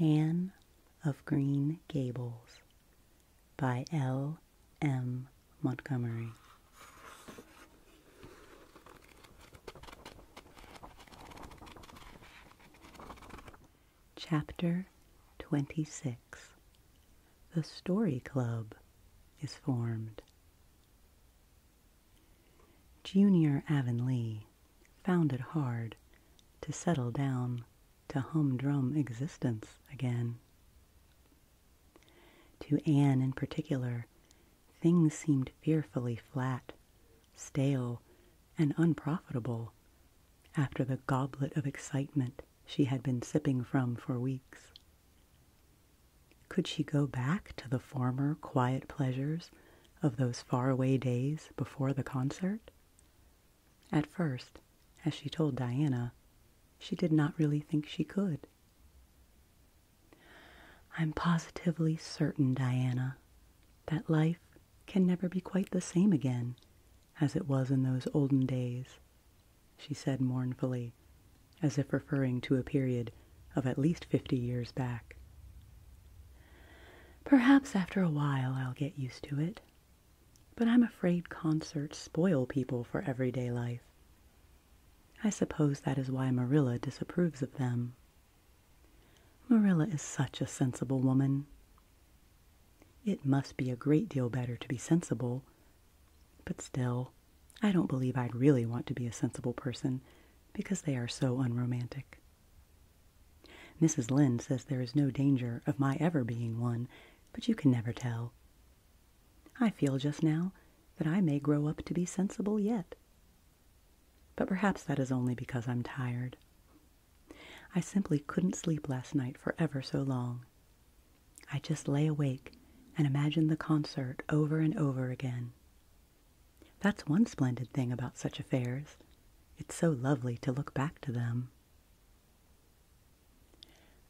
Anne of Green Gables by L. M. Montgomery. Chapter 26. The Story Club is formed. Junior Avonlea found it hard to settle down to humdrum existence again. To Anne in particular, things seemed fearfully flat, stale, and unprofitable after the goblet of excitement she had been sipping from for weeks. Could she go back to the former quiet pleasures of those faraway days before the concert? At first, as she told Diana, she did not really think she could. "I'm positively certain, Diana, that life can never be quite the same again as it was in those olden days," she said mournfully, as if referring to a period of at least 50 years back. "Perhaps after a while I'll get used to it, but I'm afraid concerts spoil people for everyday life. I suppose that is why Marilla disapproves of them. Marilla is such a sensible woman. It must be a great deal better to be sensible, but still, I don't believe I'd really want to be a sensible person because they are so unromantic. Mrs. Lynde says there is no danger of my ever being one, but you can never tell. I feel just now that I may grow up to be sensible yet. But perhaps that is only because I'm tired. I simply couldn't sleep last night for ever so long. I just lay awake and imagined the concert over and over again. That's one splendid thing about such affairs. It's so lovely to look back to them."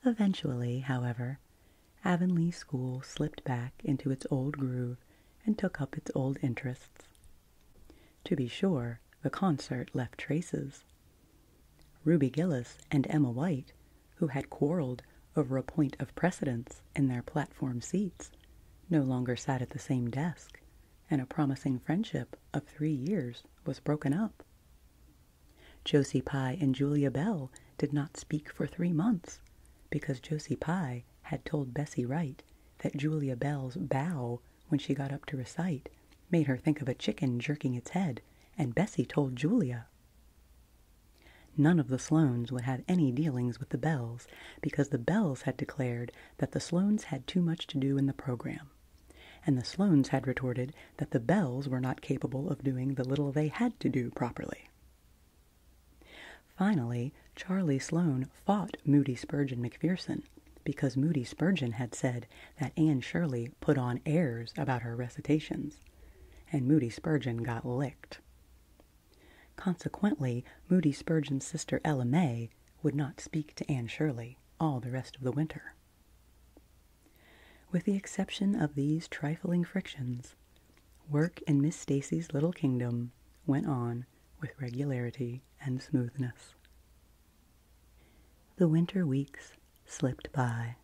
Eventually, however, Avonlea School slipped back into its old groove and took up its old interests. To be sure, the concert left traces. Ruby Gillis and Emma White, who had quarreled over a point of precedence in their platform seats, no longer sat at the same desk, and a promising friendship of 3 years was broken up. Josie Pye and Julia Bell did not speak for 3 months, because Josie Pye had told Bessie Wright that Julia Bell's bow when she got up to recite made her think of a chicken jerking its head, and Bessie told Julia. None of the Sloanes would have any dealings with the Bells, because the Bells had declared that the Sloanes had too much to do in the program, and the Sloanes had retorted that the Bells were not capable of doing the little they had to do properly. Finally, Charlie Sloane fought Moody Spurgeon McPherson because Moody Spurgeon had said that Anne Shirley put on airs about her recitations, and Moody Spurgeon got licked. Consequently, Moody Spurgeon's sister Ella May would not speak to Anne Shirley all the rest of the winter. With the exception of these trifling frictions, work in Miss Stacy's little kingdom went on with regularity and smoothness. The winter weeks slipped by.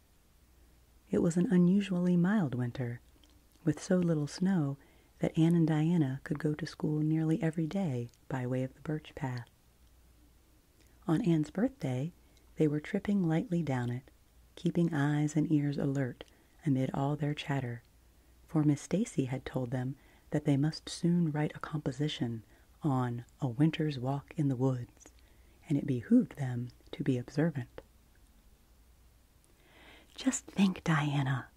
It was an unusually mild winter, with so little snow that Anne and Diana could go to school nearly every day by way of the birch path. On Anne's birthday, they were tripping lightly down it, keeping eyes and ears alert amid all their chatter, for Miss Stacy had told them that they must soon write a composition on A Winter's Walk in the Woods, and it behooved them to be observant. "Just think, Diana,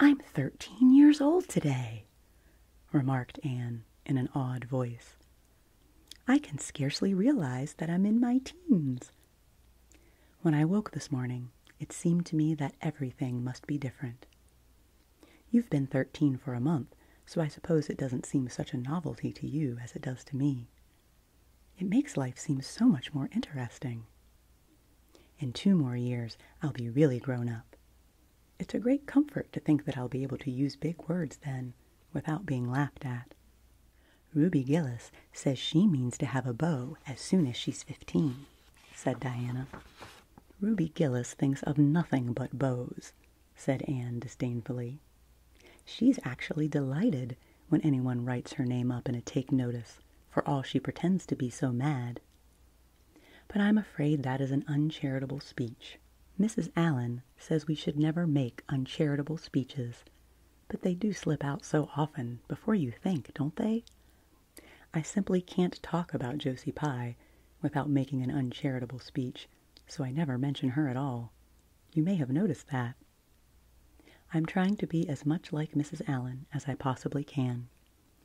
I'm 13 years old today," remarked Anne in an awed voice. "I can scarcely realize that I'm in my teens. When I woke this morning, it seemed to me that everything must be different. You've been 13 for a month, so I suppose it doesn't seem such a novelty to you as it does to me. It makes life seem so much more interesting. In 2 more years, I'll be really grown up. It's a great comfort to think that I'll be able to use big words then, without being laughed at. Ruby Gillis says she means to have a beau as soon as she's 15, said Diana. Ruby Gillis thinks of nothing but beaux," said Anne disdainfully. "She's actually delighted when anyone writes her name up in a take notice, for all she pretends to be so mad. But I'm afraid that is an uncharitable speech. Mrs. Allen says we should never make uncharitable speeches, but they do slip out so often before you think, don't they? I simply can't talk about Josie Pye without making an uncharitable speech, so I never mention her at all. You may have noticed that. I'm trying to be as much like Mrs. Allen as I possibly can,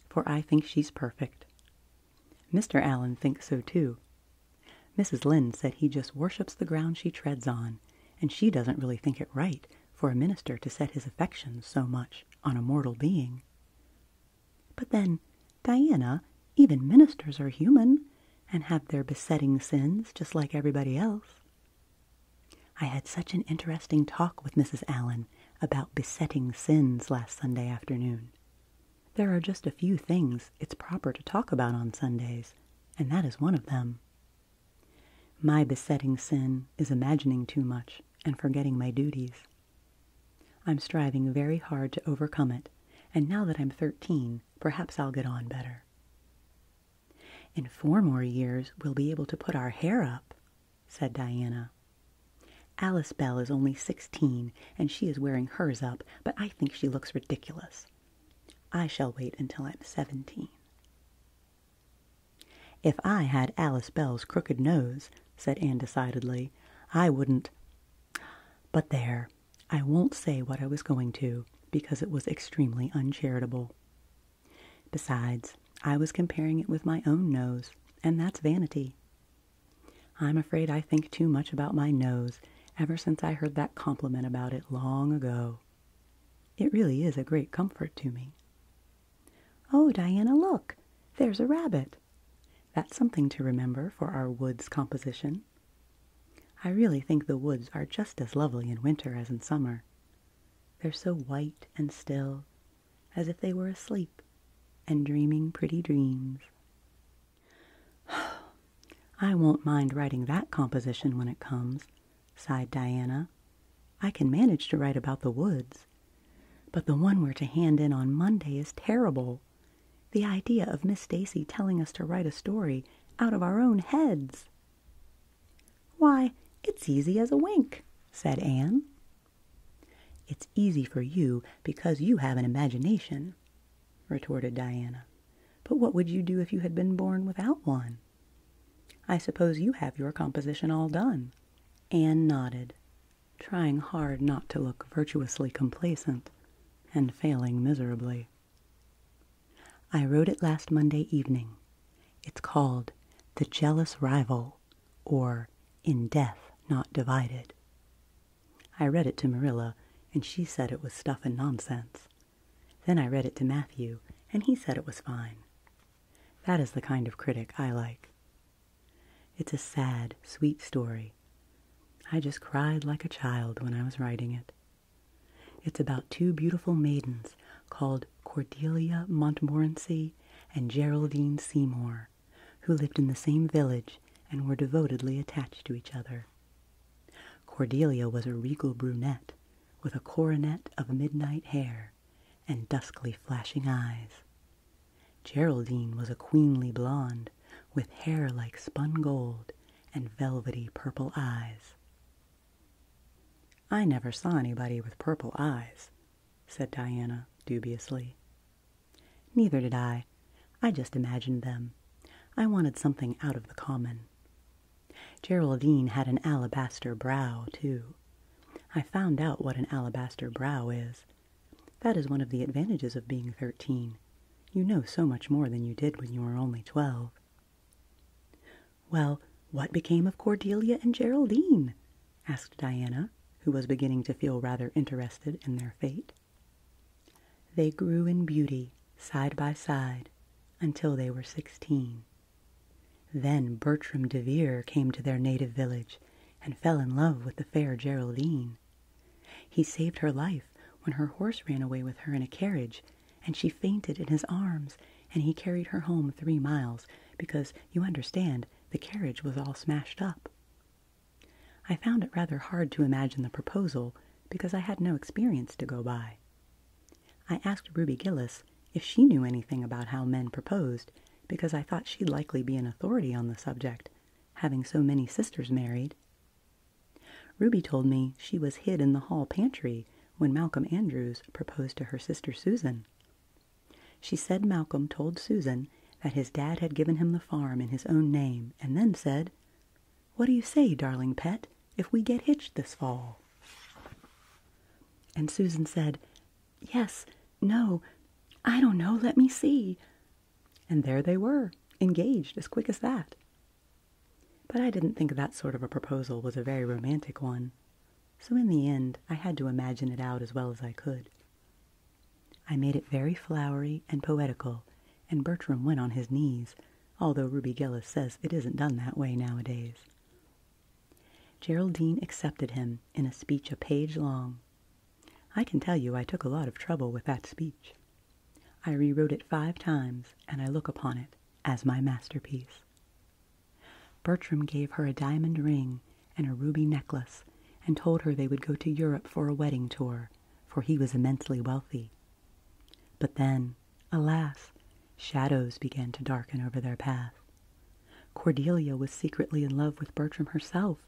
for I think she's perfect. Mr. Allen thinks so too. Mrs. Lynde said he just worships the ground she treads on, and she doesn't really think it right for a minister to set his affections so much on a mortal being. But then, Diana, even ministers are human and have their besetting sins just like everybody else. I had such an interesting talk with Mrs. Allen about besetting sins last Sunday afternoon. There are just a few things it's proper to talk about on Sundays, and that is one of them. My besetting sin is imagining too much and forgetting my duties. I'm striving very hard to overcome it, and now that I'm 13, perhaps I'll get on better. In 4 more years, we'll be able to put our hair up, said Diana. Alice Bell is only 16, and she is wearing hers up, but I think she looks ridiculous. I shall wait until I'm 17. If I had Alice Bell's crooked nose, said Anne decidedly, I wouldn't. But there, I won't say what I was going to, because it was extremely uncharitable. Besides, I was comparing it with my own nose, and that's vanity. I'm afraid I think too much about my nose ever since I heard that compliment about it long ago. It really is a great comfort to me. Oh, Diana, look! There's a rabbit. That's something to remember for our woods composition. I really think the woods are just as lovely in winter as in summer. They're so white and still, as if they were asleep and dreaming pretty dreams. I won't mind writing that composition when it comes, sighed Diana. I can manage to write about the woods, but the one we're to hand in on Monday is terrible. The idea of Miss Stacy telling us to write a story out of our own heads. Why, it's easy as a wink, said Anne. It's easy for you because you have an imagination, retorted Diana. But what would you do if you had been born without one? I suppose you have your composition all done. Anne nodded, trying hard not to look virtuously complacent, and failing miserably. I wrote it last Monday evening. It's called The Jealous Rival, or In Death Not Divided. I read it to Marilla, and she said it was stuff and nonsense. Then I read it to Matthew, and he said it was fine. That is the kind of critic I like. It's a sad, sweet story. I just cried like a child when I was writing it. It's about 2 beautiful maidens called Cordelia Montmorency and Geraldine Seymour, who lived in the same village and were devotedly attached to each other. Cordelia was a regal brunette with a coronet of midnight hair and duskly flashing eyes. Geraldine was a queenly blonde with hair like spun gold and velvety purple eyes. I never saw anybody with purple eyes, said Diana dubiously. Neither did I. I just imagined them. I wanted something out of the common. Geraldine had an alabaster brow, too. I found out what an alabaster brow is. That is one of the advantages of being 13. You know so much more than you did when you were only 12. Well, what became of Cordelia and Geraldine? Asked Diana, who was beginning to feel rather interested in their fate. They grew in beauty, side by side, until they were 16. Then Bertram de Vere came to their native village and fell in love with the fair Geraldine. He saved her life when her horse ran away with her in a carriage, and she fainted in his arms, and he carried her home 3 miles because, you understand, the carriage was all smashed up. I found it rather hard to imagine the proposal because I had no experience to go by. I asked Ruby Gillis if she knew anything about how men proposed because I thought she'd likely be an authority on the subject, having so many sisters married. Ruby told me she was hid in the hall pantry when Malcolm Andrews proposed to her sister Susan. She said Malcolm told Susan that his dad had given him the farm in his own name, and then said, "What do you say, darling pet, if we get hitched this fall?" And Susan said, "Yes, no, I don't know, let me see." And there they were, engaged as quick as that. But I didn't think that sort of a proposal was a very romantic one, so in the end I had to imagine it out as well as I could. I made it very flowery and poetical, and Bertram went on his knees, although Ruby Gillis says it isn't done that way nowadays. Geraldine accepted him in a speech a page long. I can tell you I took a lot of trouble with that speech. I rewrote it 5 times, and I look upon it as my masterpiece. Bertram gave her a diamond ring and a ruby necklace and told her they would go to Europe for a wedding tour, for he was immensely wealthy. But then, alas, shadows began to darken over their path. Cordelia was secretly in love with Bertram herself,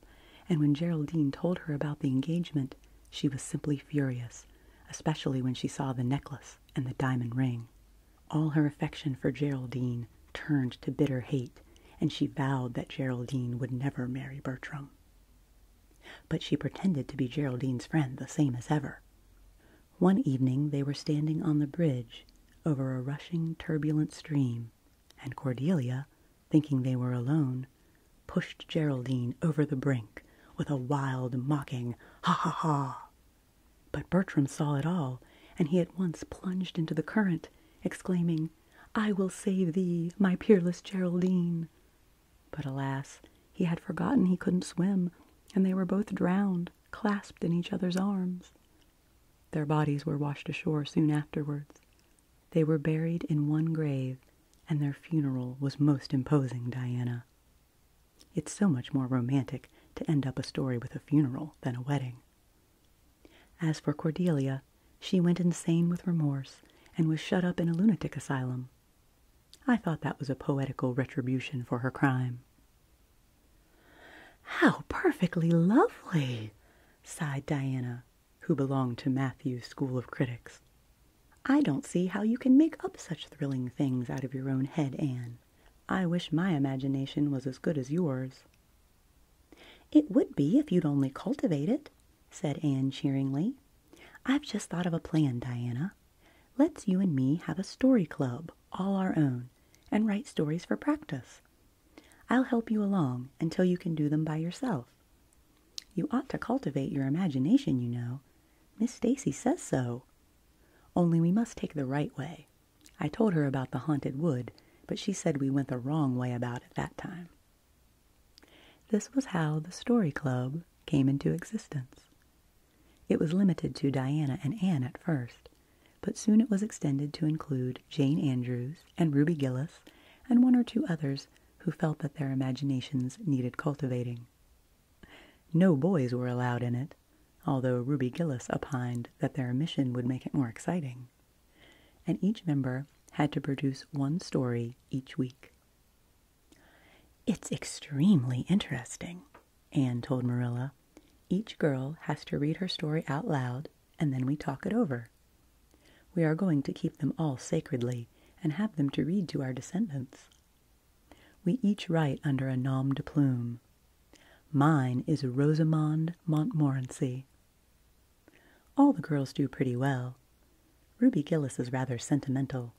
and when Geraldine told her about the engagement, she was simply furious, especially when she saw the necklace and the diamond ring. All her affection for Geraldine turned to bitter hate, and she vowed that Geraldine would never marry Bertram. But she pretended to be Geraldine's friend the same as ever. One evening they were standing on the bridge over a rushing, turbulent stream, and Cordelia, thinking they were alone, pushed Geraldine over the brink with a wild, mocking "ha ha ha." But Bertram saw it all, and he at once plunged into the current, exclaiming, "I will save thee, my peerless Geraldine." But alas, he had forgotten he couldn't swim, and they were both drowned, clasped in each other's arms. Their bodies were washed ashore soon afterwards. They were buried in one grave, and their funeral was most imposing, Diana. It's so much more romantic to end up a story with a funeral than a wedding. As for Cordelia, she went insane with remorse and was shut up in a lunatic asylum. I thought that was a poetical retribution for her crime. "How perfectly lovely!" sighed Diana, who belonged to Matthew's school of critics. "I don't see how you can make up such thrilling things out of your own head, Anne. I wish my imagination was as good as yours." "It would be if you'd only cultivate it," said Anne cheeringly. "I've just thought of a plan, Diana. Let's you and me have a story club, all our own, and write stories for practice. I'll help you along until you can do them by yourself. You ought to cultivate your imagination, you know. Miss Stacy says so. Only we must take the right way. I told her about the haunted wood, but she said we went the wrong way about it that time." This was how the Story Club came into existence. It was limited to Diana and Anne at first, but soon it was extended to include Jane Andrews and Ruby Gillis and 1 or 2 others who felt that their imaginations needed cultivating. No boys were allowed in it, although Ruby Gillis opined that their mission would make it more exciting. And each member had to produce 1 story each week. "It's extremely interesting," Anne told Marilla. "Each girl has to read her story out loud, and then we talk it over. We are going to keep them all sacredly and have them to read to our descendants. We each write under a nom de plume. Mine is Rosamond Montmorency. All the girls do pretty well. Ruby Gillis is rather sentimental.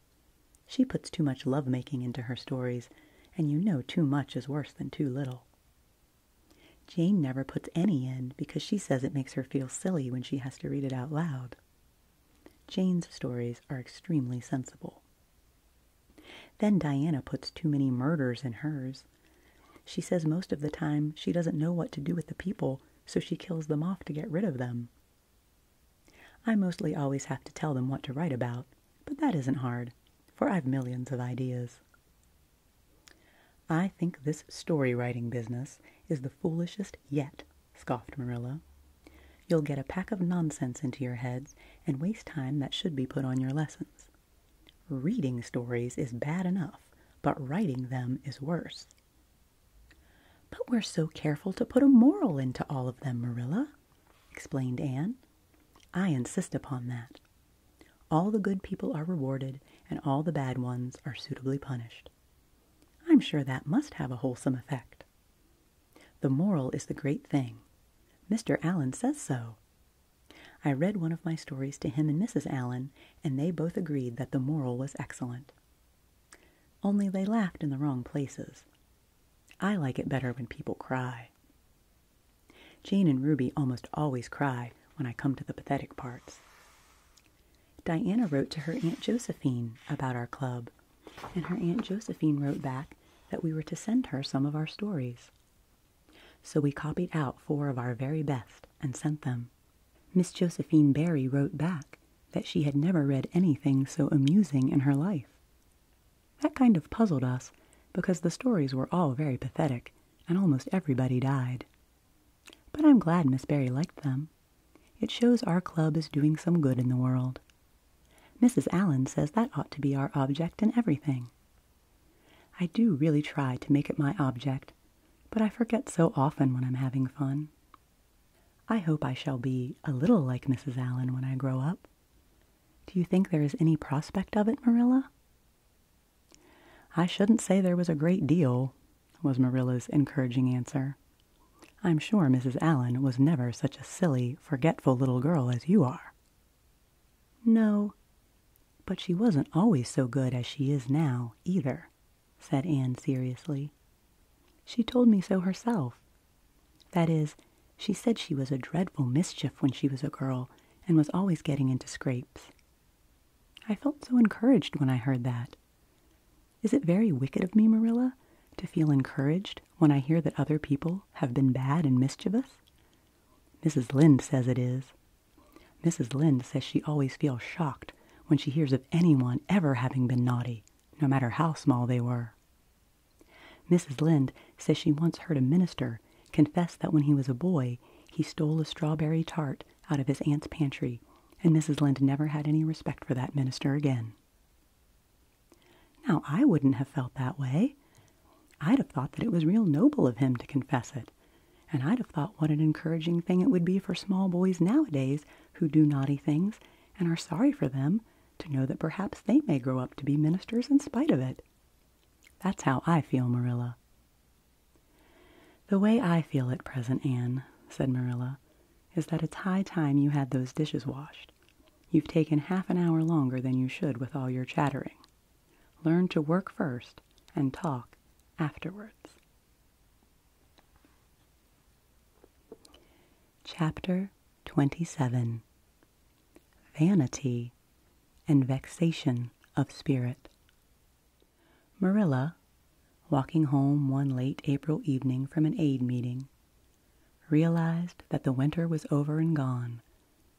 She puts too much love-making into her stories, and you know too much is worse than too little. Jane never puts any in because she says it makes her feel silly when she has to read it out loud. Jane's stories are extremely sensible. Then Diana puts too many murders in hers. She says most of the time she doesn't know what to do with the people, so she kills them off to get rid of them. I mostly always have to tell them what to write about, but that isn't hard, for I've millions of ideas. I think this story writing business is the foolishest yet, scoffed Marilla. "You'll get a pack of nonsense into your heads and waste time that should be put on your lessons. Reading stories is bad enough, but writing them is worse." "But we're so careful to put a moral into all of them, Marilla," explained Anne. "I insist upon that. All the good people are rewarded, and all the bad ones are suitably punished. I'm sure that must have a wholesome effect. The moral is the great thing. Mr. Allen says so. I read one of my stories to him and Mrs. Allen, and they both agreed that the moral was excellent. Only they laughed in the wrong places. I like it better when people cry. Jane and Ruby almost always cry when I come to the pathetic parts. Diana wrote to her Aunt Josephine about our club, and her Aunt Josephine wrote back that we were to send her some of our stories. So we copied out 4 of our very best and sent them. Miss Josephine Barry wrote back that she had never read anything so amusing in her life. That kind of puzzled us because the stories were all very pathetic and almost everybody died. But I'm glad Miss Barry liked them. It shows our club is doing some good in the world. Mrs. Allen says that ought to be our object in everything. I do really try to make it my object, but I forget so often when I'm having fun. I hope I shall be a little like Mrs. Allen when I grow up. Do you think there is any prospect of it, Marilla? I shouldn't say there was a great deal, was Marilla's encouraging answer. I'm sure Mrs. Allen was never such a silly, forgetful little girl as you are. No, but she wasn't always so good as she is now, either, said Anne seriously. She told me so herself. That is, she said she was a dreadful mischief when she was a girl and was always getting into scrapes. I felt so encouraged when I heard that. Is it very wicked of me, Marilla, to feel encouraged when I hear that other people have been bad and mischievous? Mrs. Lynde says it is. Mrs. Lynde says she always feels shocked when she hears of anyone ever having been naughty, no matter how small they were. Mrs. Lynde says she once heard a minister confess that when he was a boy, he stole a strawberry tart out of his aunt's pantry, and Mrs. Lynde never had any respect for that minister again. Now, I wouldn't have felt that way. I'd have thought that it was real noble of him to confess it, and I'd have thought what an encouraging thing it would be for small boys nowadays who do naughty things and are sorry for them to know that perhaps they may grow up to be ministers in spite of it. That's how I feel, Marilla. The way I feel at present, Anne, said Marilla, is that it's high time you had those dishes washed. You've taken half an hour longer than you should with all your chattering. Learn to work first and talk afterwards. Chapter 27. Vanity and Vexation of Spirit. Marilla, walking home one late April evening from an aid meeting, realized that the winter was over and gone,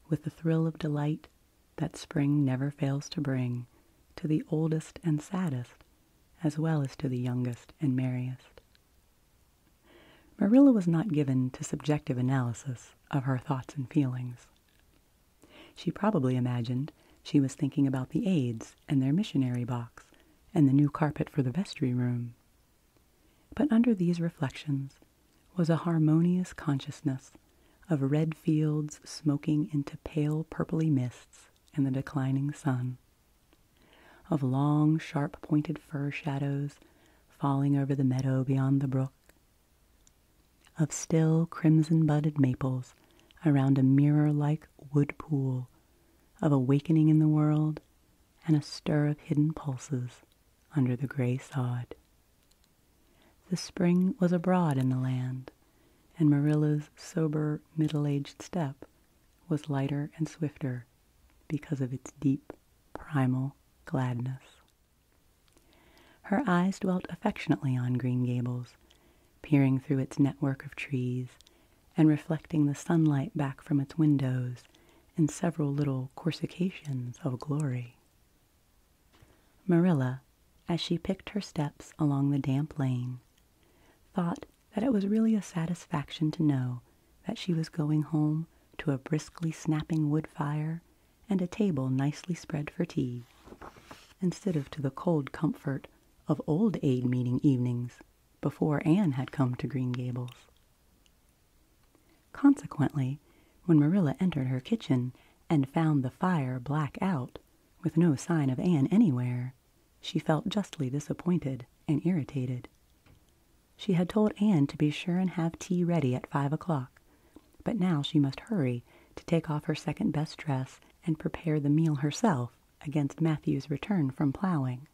with the thrill of delight that spring never fails to bring to the oldest and saddest, as well as to the youngest and merriest. Marilla was not given to subjective analysis of her thoughts and feelings. She probably imagined she was thinking about the aides and their missionary box and the new carpet for the vestry room. But under these reflections was a harmonious consciousness of red fields smoking into pale purply mists in the declining sun, of long, sharp-pointed fir shadows falling over the meadow beyond the brook, of still crimson-budded maples around a mirror-like wood pool, of awakening in the world and a stir of hidden pulses under the gray sod. The spring was abroad in the land, and Marilla's sober, middle-aged step was lighter and swifter because of its deep, primal gladness. Her eyes dwelt affectionately on Green Gables, peering through its network of trees and reflecting the sunlight back from its windows in several little coruscations of glory. Marilla, as she picked her steps along the damp lane, thought that it was really a satisfaction to know that she was going home to a briskly snapping wood fire and a table nicely spread for tea, instead of to the cold comfort of old aid meeting evenings before Anne had come to Green Gables. Consequently, when Marilla entered her kitchen and found the fire black out, with no sign of Anne anywhere, she felt justly disappointed and irritated. She had told Anne to be sure and have tea ready at 5 o'clock, but now she must hurry to take off her second-best dress and prepare the meal herself against Matthew's return from plowing.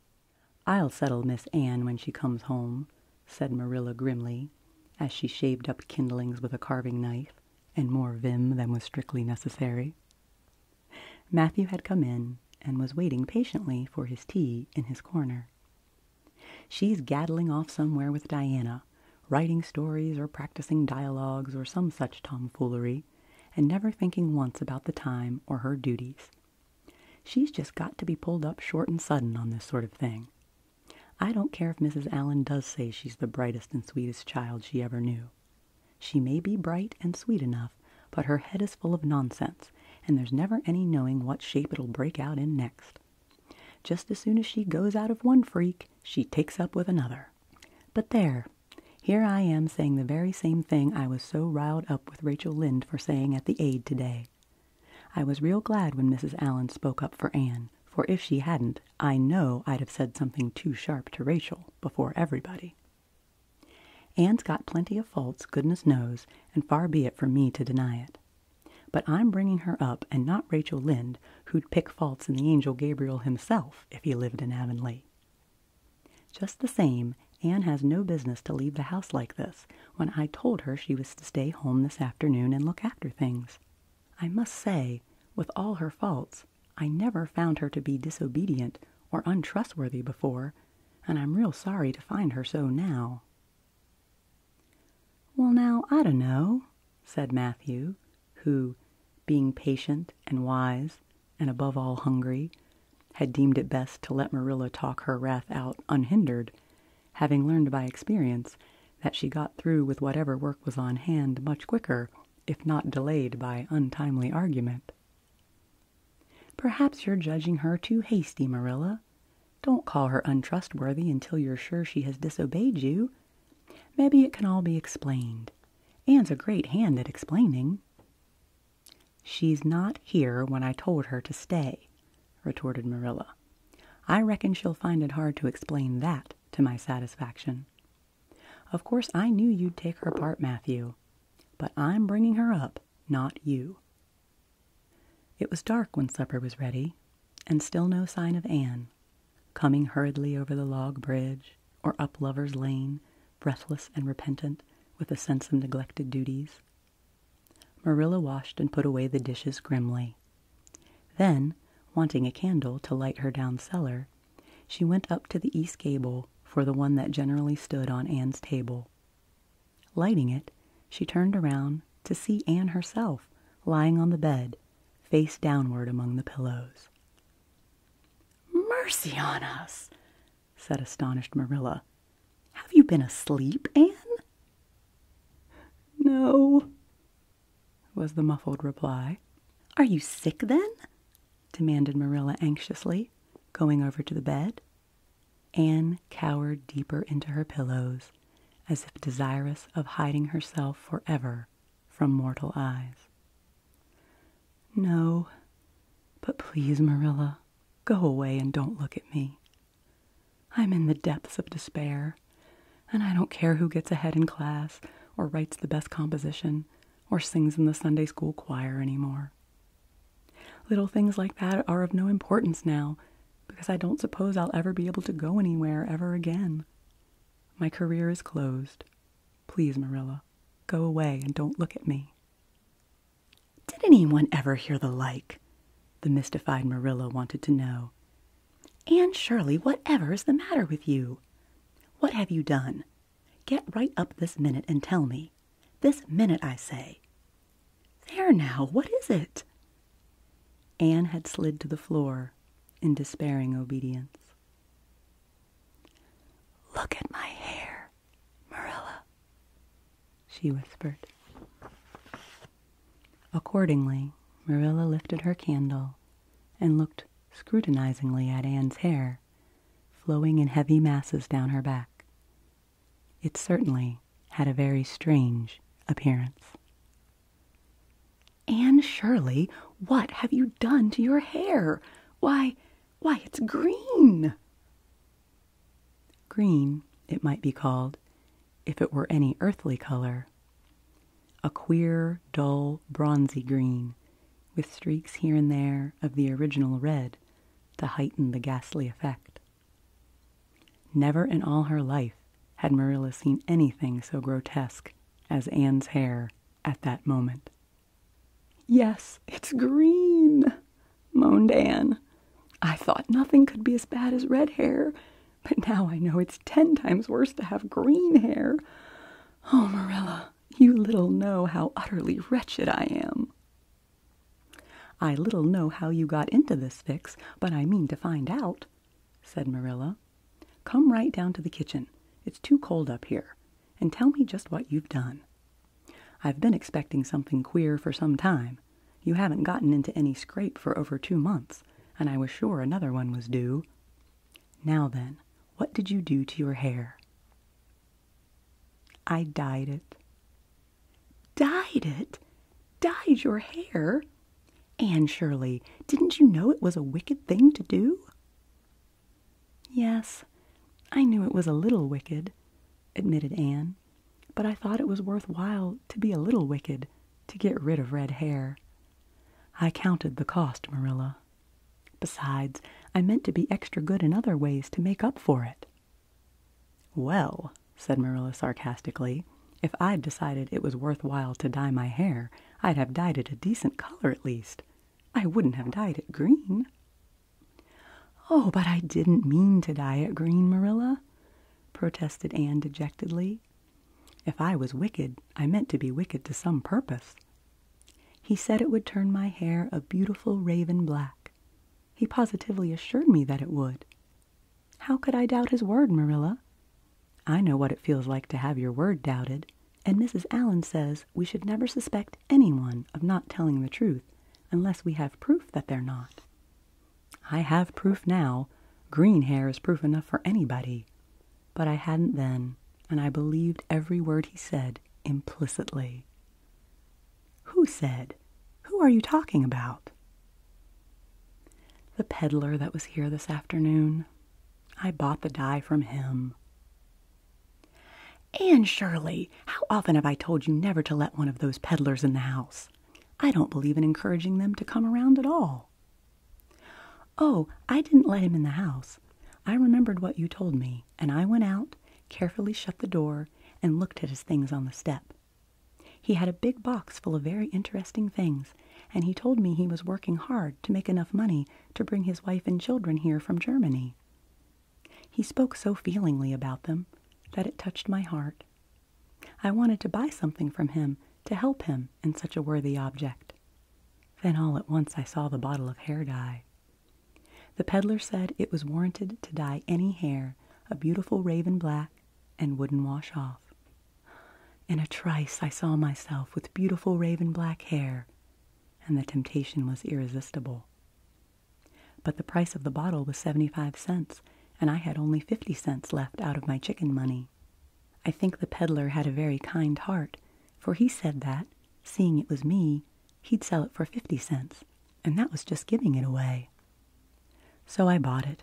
"I'll settle Miss Anne when she comes home," said Marilla grimly, as she shaved up kindlings with a carving knife, and more vim than was strictly necessary. Matthew had come in and was waiting patiently for his tea in his corner. "She's gaddling off somewhere with Diana, writing stories or practicing dialogues or some such tomfoolery, and never thinking once about the time or her duties. She's just got to be pulled up short and sudden on this sort of thing. I don't care if Mrs. Allan does say she's the brightest and sweetest child she ever knew. She may be bright and sweet enough, but her head is full of nonsense, and there's never any knowing what shape it'll break out in next. Just as soon as she goes out of one freak, she takes up with another. But there, here I am saying the very same thing I was so riled up with Rachel Lynde for saying at the aid today. I was real glad when Mrs. Allan spoke up for Anne, for if she hadn't, I know I'd have said something too sharp to Rachel before everybody. Anne's got plenty of faults, goodness knows, and far be it from me to deny it. But I'm bringing her up, and not Rachel Lynde, who'd pick faults in the angel Gabriel himself if he lived in Avonlea. Just the same, Anne has no business to leave the house like this, when I told her she was to stay home this afternoon and look after things. I must say, with all her faults, I never found her to be disobedient or untrustworthy before, and I'm real sorry to find her so now." "Well, now, I dunno," said Matthew, who, being patient and wise, and above all hungry, had deemed it best to let Marilla talk her wrath out unhindered, having learned by experience that she got through with whatever work was on hand much quicker, if not delayed by untimely argument. "Perhaps you're judging her too hasty, Marilla. Don't call her untrustworthy until you're sure she has disobeyed you. Maybe it can all be explained. Anne's a great hand at explaining." "She's not here when I told her to stay," retorted Marilla. "I reckon she'll find it hard to explain that to my satisfaction. Of course I knew you'd take her part, Matthew, but I'm bringing her up, not you." It was dark when supper was ready, and still no sign of Anne, coming hurriedly over the log bridge or up Lover's Lane, breathless and repentant, with a sense of neglected duties. Marilla washed and put away the dishes grimly. Then, wanting a candle to light her down cellar, she went up to the east gable for the one that generally stood on Anne's table. Lighting it, she turned around to see Anne herself lying on the bed, face downward among the pillows. "Mercy on us," said astonished Marilla. "Have you been asleep, Anne?" "No," was the muffled reply. "Are you sick, then?" demanded Marilla anxiously, going over to the bed. Anne cowered deeper into her pillows, as if desirous of hiding herself forever from mortal eyes. "No, but please, Marilla, go away and don't look at me. I'm in the depths of despair, and I don't care who gets ahead in class or writes the best composition or sings in the Sunday school choir anymore. Little things like that are of no importance now, because I don't suppose I'll ever be able to go anywhere ever again. My career is closed. Please, Marilla, go away and don't look at me." "Did anyone ever hear the like?" the mystified Marilla wanted to know. "Anne Shirley, whatever is the matter with you? What have you done? Get right up this minute and tell me. This minute, I say. There now, what is it?" Anne had slid to the floor in despairing obedience. "Look at my hair, Marilla," she whispered. Accordingly, Marilla lifted her candle and looked scrutinizingly at Anne's hair, flowing in heavy masses down her back. It certainly had a very strange appearance. "Anne Shirley, what have you done to your hair? Why, it's green!" Green, it might be called, if it were any earthly color. A queer, dull, bronzy green, with streaks here and there of the original red to heighten the ghastly effect. Never in all her life had Marilla seen anything so grotesque as Anne's hair at that moment. "Yes, it's green," moaned Anne. "I thought nothing could be as bad as red hair, but now I know it's 10 times worse to have green hair. Oh, Marilla, you little know how utterly wretched I am." "I little know how you got into this fix, but I mean to find out," said Marilla. "Come right down to the kitchen. It's too cold up here, and tell me just what you've done. I've been expecting something queer for some time. You haven't gotten into any scrape for over 2 months, and I was sure another one was due. Now then, what did you do to your hair?" "I dyed it." "Dyed it? Dyed your hair? Anne Shirley, didn't you know it was a wicked thing to do?" "Yes, I knew it was a little wicked," admitted Anne, "but I thought it was worthwhile to be a little wicked to get rid of red hair. I counted the cost, Marilla. Besides, I meant to be extra good in other ways to make up for it." "Well," said Marilla sarcastically, "if I'd decided it was worthwhile to dye my hair, I'd have dyed it a decent color at least. I wouldn't have dyed it green." "Oh, but I didn't mean to dye it green, Marilla," protested Anne dejectedly. "If I was wicked, I meant to be wicked to some purpose. He said it would turn my hair a beautiful raven black. He positively assured me that it would. How could I doubt his word, Marilla? I know what it feels like to have your word doubted, and Mrs. Allan says we should never suspect anyone of not telling the truth unless we have proof that they're not. I have proof now. Green hair is proof enough for anybody. But I hadn't then, and I believed every word he said implicitly." "Who said? Who are you talking about?" "The peddler that was here this afternoon. I bought the dye from him." "Anne Shirley, how often have I told you never to let one of those peddlers in the house? I don't believe in encouraging them to come around at all." "Oh, I didn't let him in the house. I remembered what you told me, and I went out, carefully shut the door, and looked at his things on the step. He had a big box full of very interesting things, and he told me he was working hard to make enough money to bring his wife and children here from Germany. He spoke so feelingly about them that it touched my heart. I wanted to buy something from him to help him in such a worthy object. Then all at once I saw the bottle of hair dye. The peddler said it was warranted to dye any hair a beautiful raven black and wouldn't wash off. In a trice I saw myself with beautiful raven black hair, and the temptation was irresistible. But the price of the bottle was 75 cents, and I had only 50 cents left out of my chicken money. I think the peddler had a very kind heart, for he said that, seeing it was me, he'd sell it for 50 cents, and that was just giving it away. So I bought it,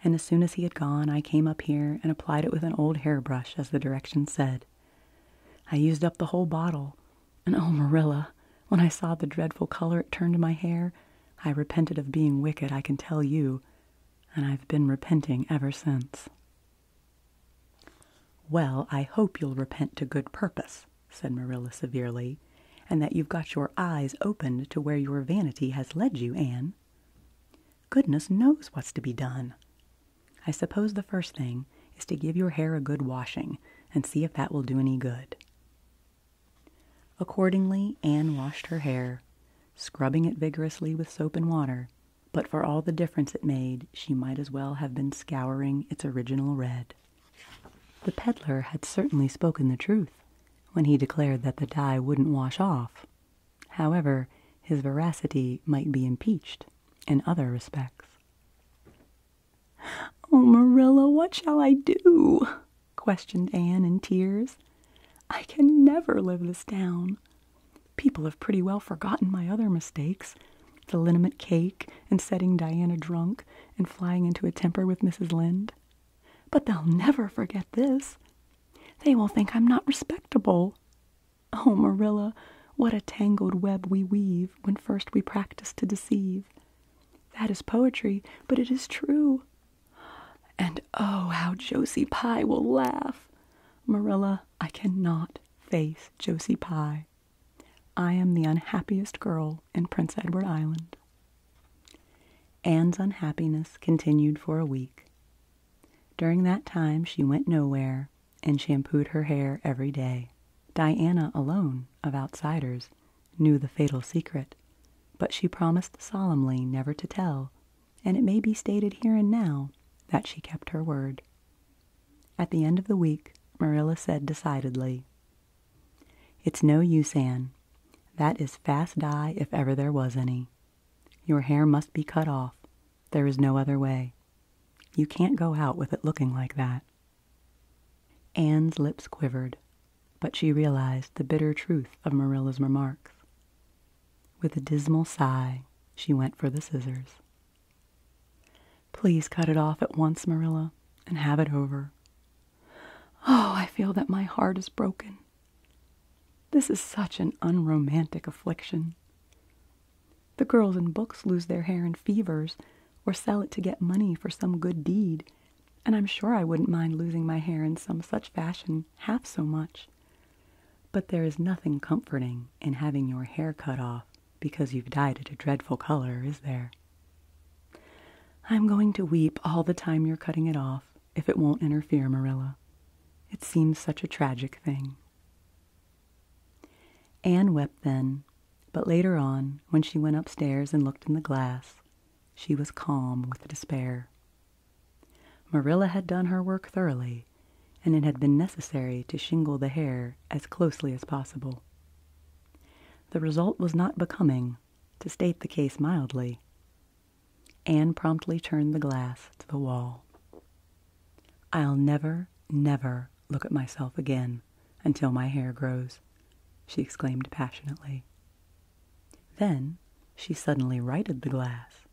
and as soon as he had gone, I came up here and applied it with an old hairbrush, as the directions said. I used up the whole bottle, and oh, Marilla, when I saw the dreadful color it turned my hair, I repented of being wicked, I can tell you, and I've been repenting ever since." "Well, I hope you'll repent to good purpose," said Marilla severely, "and that you've got your eyes opened to where your vanity has led you, Anne. Goodness knows what's to be done. I suppose the first thing is to give your hair a good washing and see if that will do any good." Accordingly, Anne washed her hair, scrubbing it vigorously with soap and water, but for all the difference it made, she might as well have been scouring its original red. The peddler had certainly spoken the truth when he declared that the dye wouldn't wash off. However, his veracity might be impeached in other respects. "Oh, Marilla, what shall I do?" questioned Anne in tears. "I can never live this down. People have pretty well forgotten my other mistakes, the liniment cake and setting Diana drunk and flying into a temper with Mrs. Lynde. But they'll never forget this. They will think I'm not respectable. Oh, Marilla, what a tangled web we weave when first we practice to deceive. That is poetry, but it is true. And oh, how Josie Pye will laugh. Marilla, I cannot face Josie Pye. I am the unhappiest girl in Prince Edward Island." Anne's unhappiness continued for a week. During that time she went nowhere and shampooed her hair every day. Diana alone, of outsiders, knew the fatal secret, but she promised solemnly never to tell, and it may be stated here and now that she kept her word. At the end of the week, Marilla said decidedly, "It's no use, Anne. That is fast dye if ever there was any. Your hair must be cut off. There is no other way. You can't go out with it looking like that." Anne's lips quivered, but she realized the bitter truth of Marilla's remarks. With a dismal sigh, she went for the scissors. "Please cut it off at once, Marilla, and have it over. Oh, I feel that my heart is broken. This is such an unromantic affliction. The girls in books lose their hair in fevers or sell it to get money for some good deed, and I'm sure I wouldn't mind losing my hair in some such fashion half so much. But there is nothing comforting in having your hair cut off because you've dyed it a dreadful color, is there? I'm going to weep all the time you're cutting it off, if it won't interfere, Marilla. It seems such a tragic thing." Anne wept then, but later on, when she went upstairs and looked in the glass, she was calm with despair. Marilla had done her work thoroughly, and it had been necessary to shingle the hair as closely as possible. The result was not becoming, to state the case mildly. Anne promptly turned the glass to the wall. "I'll never, never look at myself again until my hair grows," she exclaimed passionately. Then she suddenly righted the glass.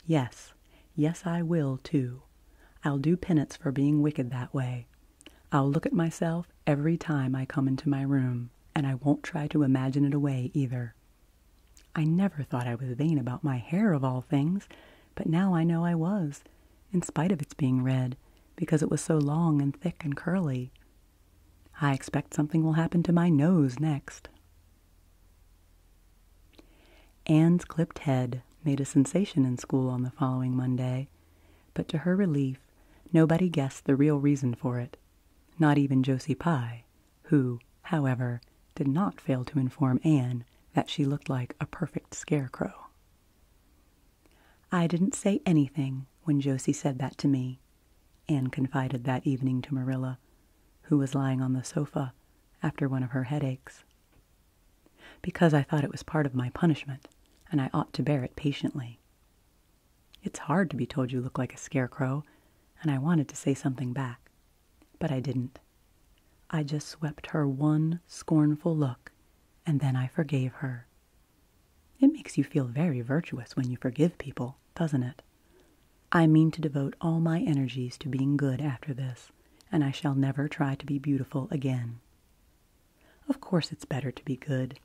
Yes, I will, too. I'll do penance for being wicked that way. I'll look at myself every time I come into my room, and I won't try to imagine it away either. I never thought I was vain about my hair of all things, but now I know I was, in spite of its being red, because it was so long and thick and curly. I expect something will happen to my nose next." Anne's clipped head made a sensation in school on the following Monday, but to her relief, nobody guessed the real reason for it, not even Josie Pye, who, however, did not fail to inform Anne that she looked like a perfect scarecrow. "I didn't say anything when Josie said that to me," Anne confided that evening to Marilla, who was lying on the sofa after one of her headaches, "because I thought it was part of my punishment, and I ought to bear it patiently. It's hard to be told you look like a scarecrow, and I wanted to say something back, but I didn't. I just swept her one scornful look, and then I forgave her. It makes you feel very virtuous when you forgive people, doesn't it? I mean to devote all my energies to being good after this, and I shall never try to be beautiful again. Of course it's better to be good.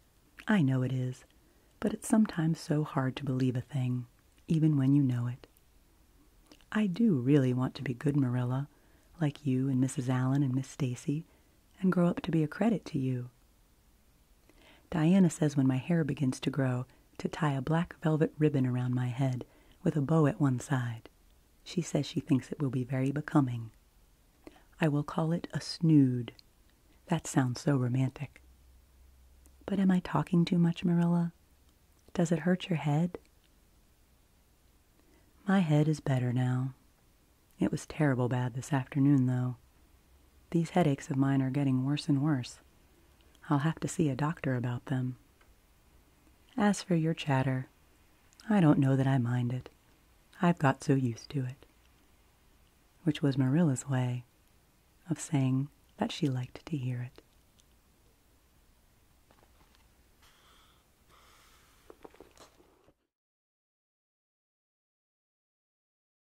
I know it is, but it's sometimes so hard to believe a thing, even when you know it. I do really want to be good, Marilla, like you and Mrs. Allen and Miss Stacy, and grow up to be a credit to you. Diana says when my hair begins to grow, to tie a black velvet ribbon around my head with a bow at one side. She says she thinks it will be very becoming. I will call it a snood. That sounds so romantic. But am I talking too much, Marilla? Does it hurt your head? My head is better now. It was terrible bad this afternoon, though. These headaches of mine are getting worse and worse. I'll have to see a doctor about them. As for your chatter, I don't know that I mind it. I've got so used to it." Which was Marilla's way of saying that she liked to hear it.